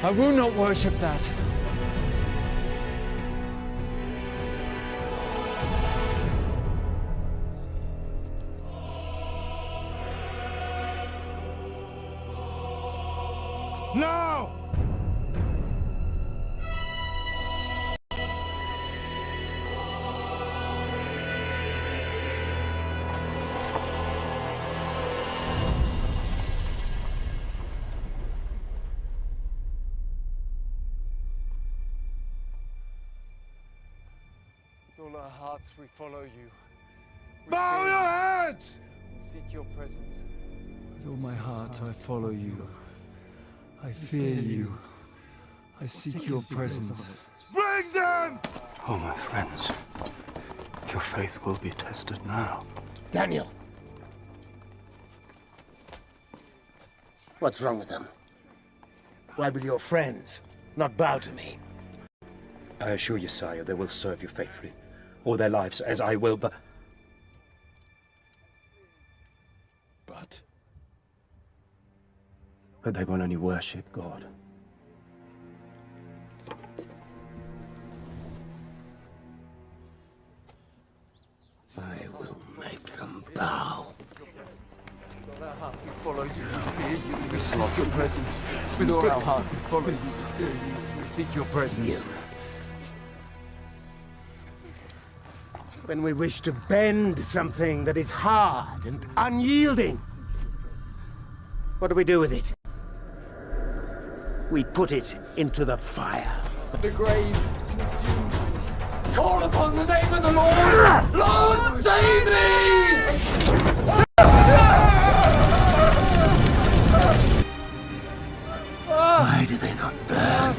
I will not worship that. No! With all our hearts we follow you. We Bow fear your you heads! and seek your presence. With all my heart I follow you. I fear you. I seek your presence. Bring them! Oh, my friends, your faith will be tested now. Daniel! What's wrong with them? Why will your friends not bow to me? I assure you, sire, they will serve you faithfully, all their lives, as I will, but... But they will only worship God. I will make them bow. With all our heart we follow you. We fear you. We seek your presence. With all our heart we follow you. We fear you. We seek your presence. When we wish to bend something that is hard and unyielding, what do we do with it? We put it into the fire. The grave consumes me. Call upon the name of the Lord! Lord, save me! Why do they not burn?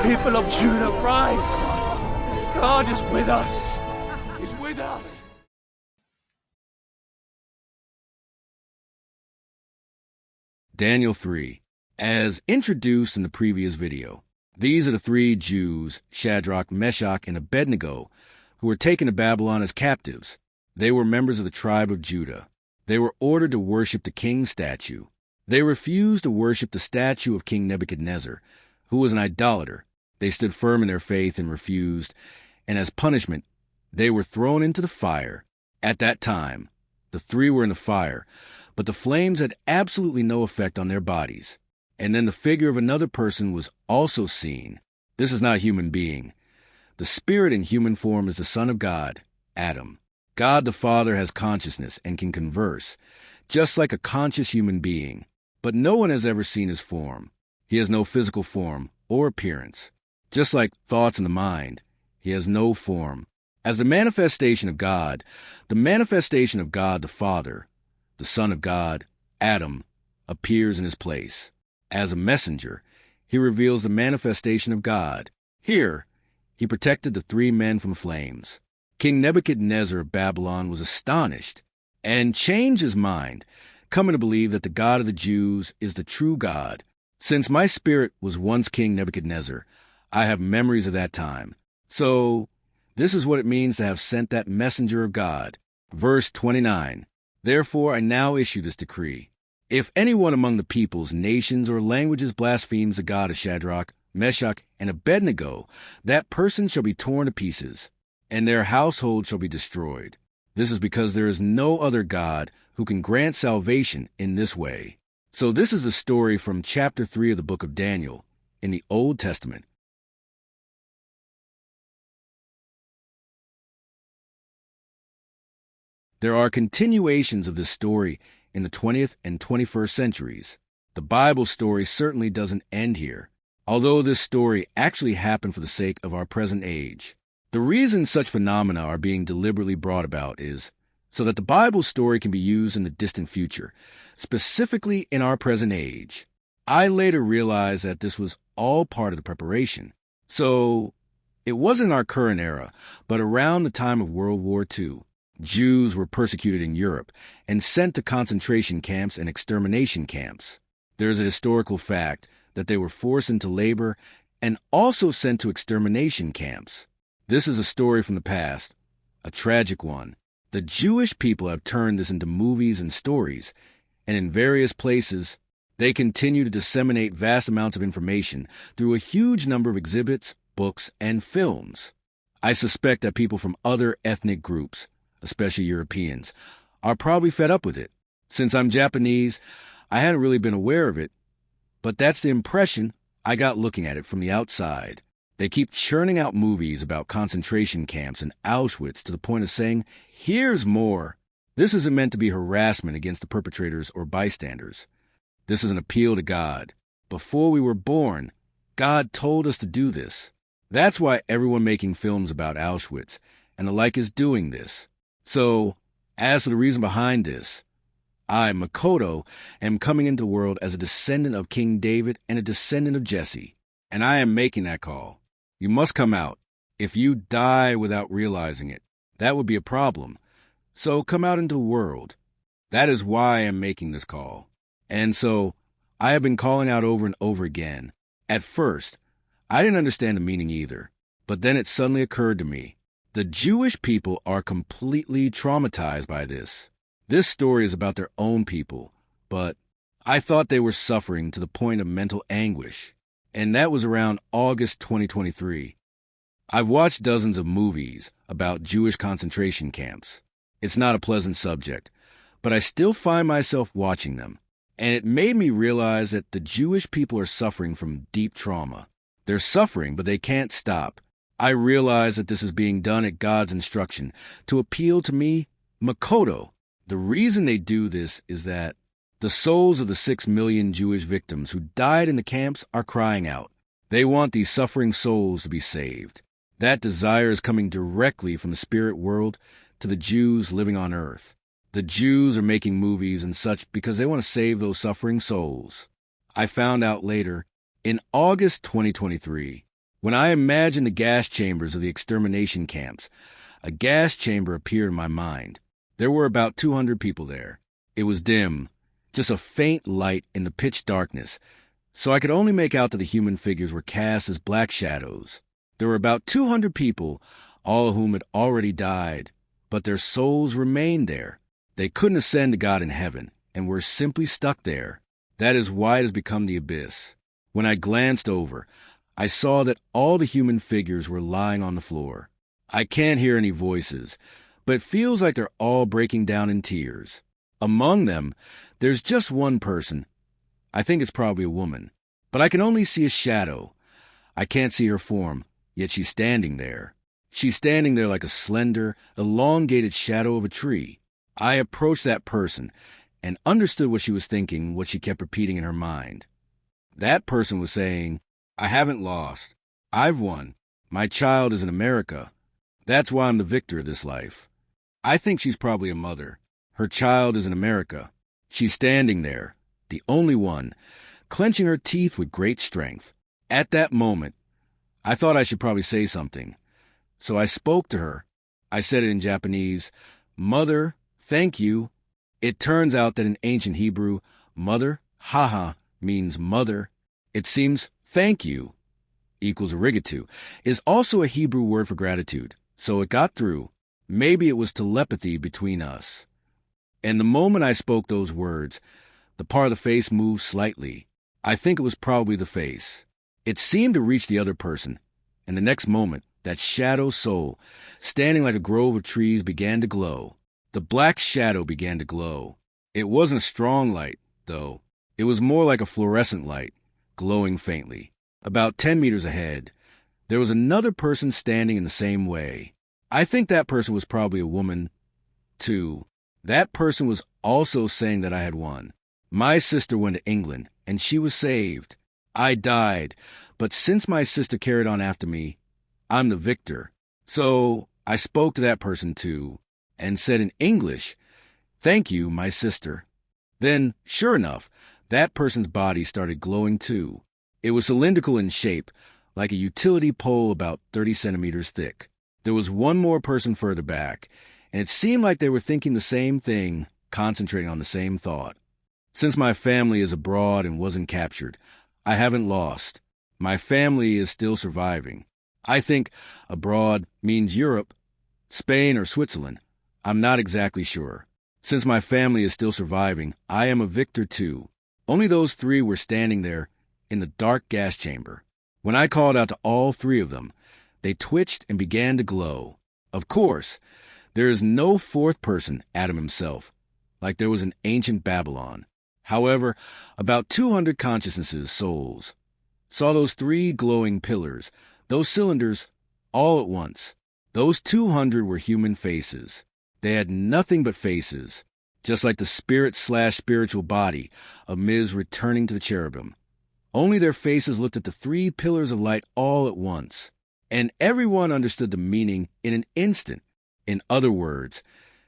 People of Judah, rise! God is with us! He's with us! Daniel 3. As introduced in the previous video, these are the three Jews, Shadrach, Meshach, and Abednego, who were taken to Babylon as captives. They were members of the tribe of Judah. They were ordered to worship the king's statue. They refused to worship the statue of King Nebuchadnezzar, who was an idolater. They stood firm in their faith and refused, and as punishment, they were thrown into the fire. At that time, the three were in the fire, but the flames had absolutely no effect on their bodies. And then the figure of another person was also seen. This is not a human being. The spirit in human form is the Son of God, Adam. God the Father has consciousness and can converse, just like a conscious human being. But no one has ever seen his form. He has no physical form or appearance. Just like thoughts in the mind, he has no form. As the manifestation of God the Father, the Son of God, Adam, appears in his place. As a messenger, he reveals the manifestation of God. Here, he protected the three men from flames. King Nebuchadnezzar of Babylon was astonished and changed his mind, coming to believe that the God of the Jews is the true God. Since my spirit was once King Nebuchadnezzar, I have memories of that time. So, this is what it means to have sent that messenger of God. Verse 29. Therefore I now issue this decree. If anyone among the peoples, nations, or languages blasphemes the God of Shadrach, Meshach, and Abednego, that person shall be torn to pieces, and their household shall be destroyed. This is because there is no other God who can grant salvation in this way. So this is a story from chapter 3 of the book of Daniel in the Old Testament. There are continuations of this story in the 20th and 21st centuries. The Bible story certainly doesn't end here, although this story actually happened for the sake of our present age. The reason such phenomena are being deliberately brought about is so that the Bible story can be used in the distant future, specifically in our present age. I later realized that this was all part of the preparation. So, it wasn't our current era, but around the time of World War II. Jews were persecuted in Europe and sent to concentration camps and extermination camps. There is a historical fact that they were forced into labor and also sent to extermination camps. This is a story from the past, a tragic one. The Jewish people have turned this into movies and stories, and in various places, they continue to disseminate vast amounts of information through a huge number of exhibits, books, and films. I suspect that people from other ethnic groups, especially Europeans, are probably fed up with it. Since I'm Japanese, I hadn't really been aware of it, but that's the impression I got looking at it from the outside. They keep churning out movies about concentration camps and Auschwitz to the point of saying, here's more. This isn't meant to be harassment against the perpetrators or bystanders. This is an appeal to God. Before we were born, God told us to do this. That's why everyone making films about Auschwitz and the like is doing this. So, as for the reason behind this, I, Makoto, am coming into the world as a descendant of King David and a descendant of Jesse, and I am making that call. You must come out. If you die without realizing it, that would be a problem. So come out into the world. That is why I am making this call. And so, I have been calling out over and over again. At first, I didn't understand the meaning either, but then it suddenly occurred to me. The Jewish people are completely traumatized by this. This story is about their own people, but I thought they were suffering to the point of mental anguish. And that was around August 2023. I've watched dozens of movies about Jewish concentration camps. It's not a pleasant subject, but I still find myself watching them. And it made me realize that the Jewish people are suffering from deep trauma. They're suffering, but they can't stop. I realize that this is being done at God's instruction to appeal to me, Makoto. The reason they do this is that the souls of the 6 million Jewish victims who died in the camps are crying out. They want these suffering souls to be saved. That desire is coming directly from the spirit world to the Jews living on earth. The Jews are making movies and such because they want to save those suffering souls. I found out later, in August 2023, when I imagined the gas chambers of the extermination camps, a gas chamber appeared in my mind. There were about 200 people there. It was dim, just a faint light in the pitch darkness, so I could only make out that the human figures were cast as black shadows. There were about 200 people, all of whom had already died, but their souls remained there. They couldn't ascend to God in heaven, and were simply stuck there. That is why it has become the abyss. When I glanced over, I saw that all the human figures were lying on the floor. I can't hear any voices, but it feels like they're all breaking down in tears. Among them, there's just one person. I think it's probably a woman, but I can only see a shadow. I can't see her form, yet she's standing there. She's standing there like a slender, elongated shadow of a tree. I approached that person and understood what she was thinking, what she kept repeating in her mind. That person was saying, I haven't lost. I've won. My child is in America. That's why I'm the victor of this life. I think she's probably a mother. Her child is in America. She's standing there, the only one, clenching her teeth with great strength. At that moment, I thought I should probably say something. So I spoke to her. I said it in Japanese, Mother, thank you. It turns out that in ancient Hebrew, mother, haha, means mother. It seems thank you equals arigato is also a Hebrew word for gratitude. So it got through. Maybe it was telepathy between us. And the moment I spoke those words, the part of the face moved slightly. I think it was probably the face. It seemed to reach the other person, and the next moment, that shadow soul, standing like a grove of trees, began to glow. The black shadow began to glow. It wasn't a strong light, though. It was more like a fluorescent light, glowing faintly. About 10 meters ahead, there was another person standing in the same way. I think that person was probably a woman, too. That person was also saying that I had won. My sister went to England, and she was saved. I died, but since my sister carried on after me, I'm the victor. So I spoke to that person too, and said in English, "Thank you, my sister." Then, sure enough, that person's body started glowing too. It was cylindrical in shape, like a utility pole about 30 centimeters thick. There was one more person further back, and it seemed like they were thinking the same thing, concentrating on the same thought. Since my family is abroad and wasn't captured, I haven't lost. My family is still surviving. I think abroad means Europe, Spain, or Switzerland. I'm not exactly sure. Since my family is still surviving, I am a victor too. Only those three were standing there in the dark gas chamber. When I called out to all three of them, they twitched and began to glow. Of course, there is no fourth person, Adam himself, like there was in ancient Babylon. However, about 200 consciousnesses, souls, saw those three glowing pillars, those cylinders, all at once. Those 200 were human faces. They had nothing but faces, just like the spirit/spiritual body of Miz returning to the cherubim. Only their faces looked at the three pillars of light all at once, and everyone understood the meaning in an instant. In other words,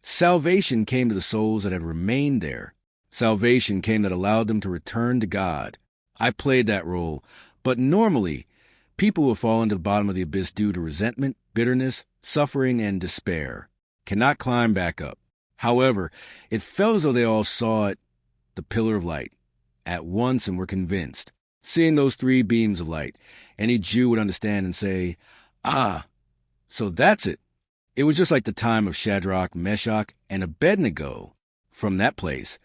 salvation came to the souls that had remained there. Salvation came that allowed them to return to God. I played that role, but normally, people will fall into the bottom of the abyss due to resentment, bitterness, suffering, and despair. Cannot climb back up. However, it felt as though they all saw it, the pillar of light, at once and were convinced. Seeing those three beams of light, any Jew would understand and say, "Ah, so that's it." It was just like the time of Shadrach, Meshach, and Abednego. From that place,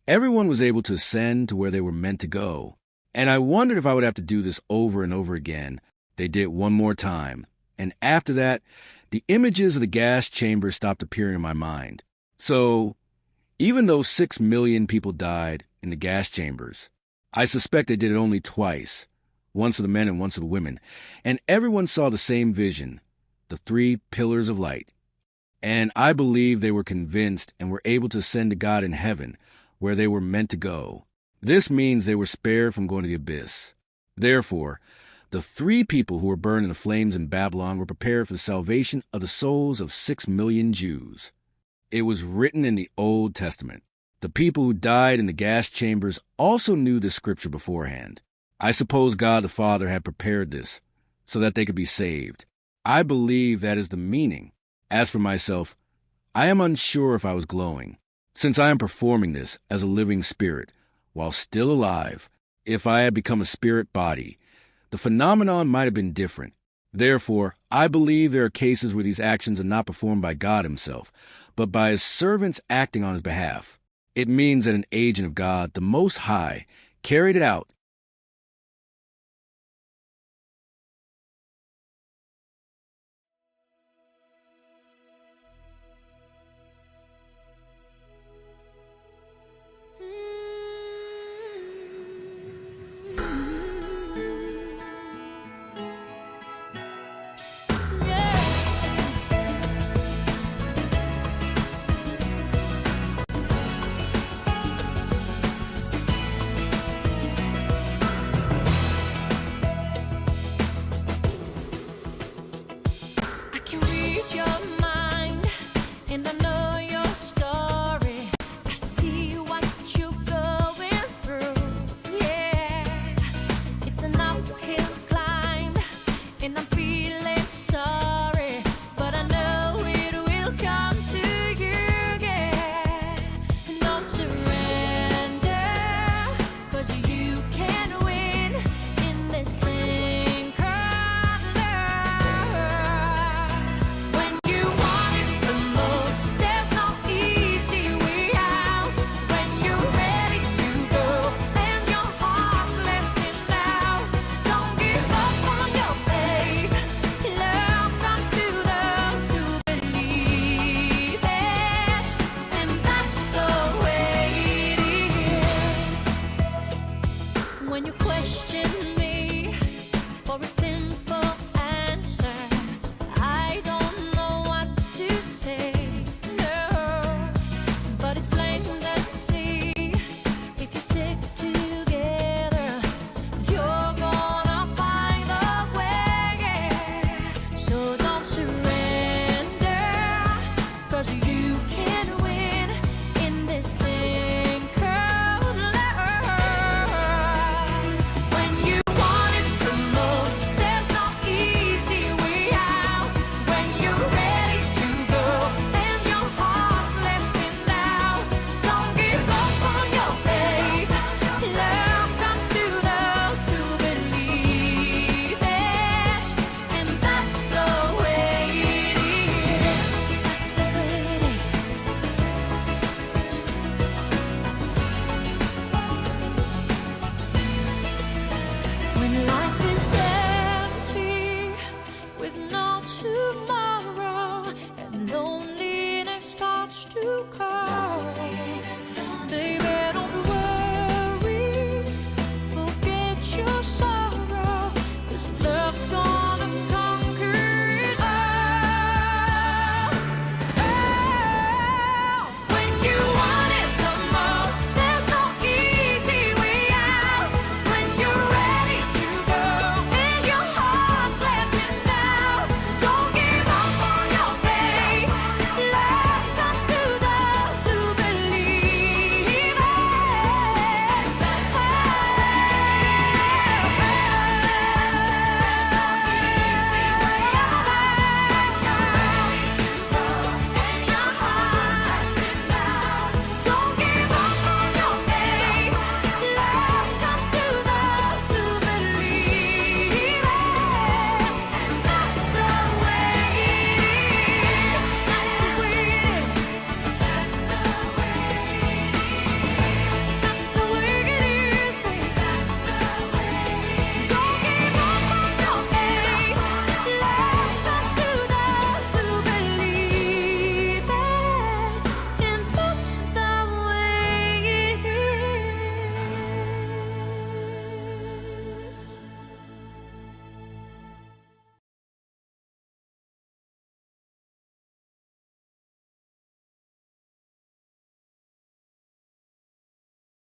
everyone was able to ascend to where they were meant to go. And I wondered if I would have to do this over and over again. They did it one more time. And after that, the images of the gas chamber stopped appearing in my mind. So, even though 6 million people died in the gas chambers, I suspect they did it only twice, once for the men and once for the women, and everyone saw the same vision, the three pillars of light. And I believe they were convinced and were able to ascend to God in heaven, where they were meant to go. This means they were spared from going to the abyss. Therefore, the three people who were burned in the flames in Babylon were prepared for the salvation of the souls of 6 million Jews. It was written in the Old Testament. The people who died in the gas chambers also knew this scripture beforehand. I suppose God the Father had prepared this so that they could be saved. I believe that is the meaning. As for myself, I am unsure if I was glowing. Since I am performing this as a living spirit, while still alive, if I had become a spirit body, the phenomenon might have been different. Therefore, I believe there are cases where these actions are not performed by God himself, but by his servants acting on his behalf. It means that an agent of God, the Most High, carried it out